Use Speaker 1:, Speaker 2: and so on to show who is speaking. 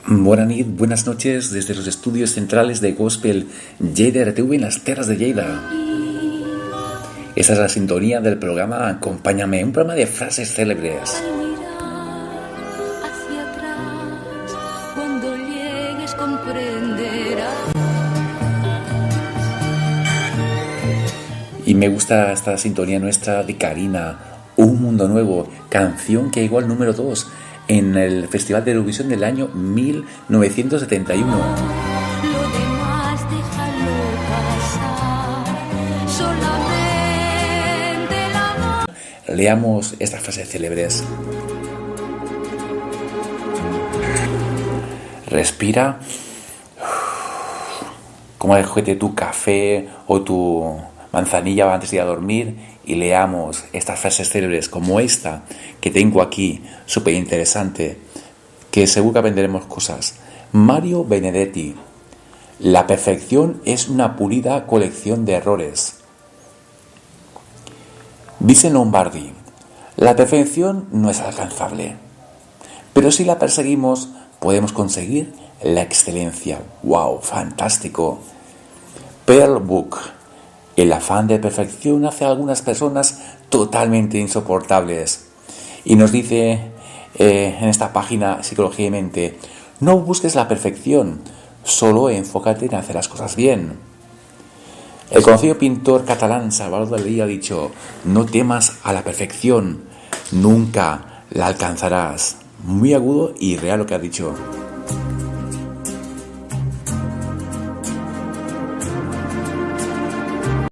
Speaker 1: Buenas noches desde los estudios centrales de Gospel Lleida RTV en las tierras de Lleida. Esta es la sintonía del programa Acompáñame, un programa de frases célebres. Y me gusta esta sintonía nuestra de Karina, Un Mundo Nuevo, canción que llegó al número 2 en el Festival de Eurovisión del año 1971. Leamos estas frases célebres. Respira, como cógete tu café o tu manzanilla antes de ir a dormir y leamos estas frases célebres como esta que tengo aquí, súper interesante, que seguro que aprenderemos cosas. Mario Benedetti: la perfección es una pulida colección de errores. Vincent Lombardi: la perfección no es alcanzable, pero si la perseguimos podemos conseguir la excelencia. ¡Wow! ¡Fantástico! Pearl Buck: el afán de perfección hace a algunas personas totalmente insoportables. Y nos dice en esta página Psicología y Mente: no busques la perfección, solo enfócate en hacer las cosas bien. El conocido pintor catalán Salvador Dalí ha dicho: no temas a la perfección, nunca la alcanzarás. Muy agudo y real lo que ha dicho.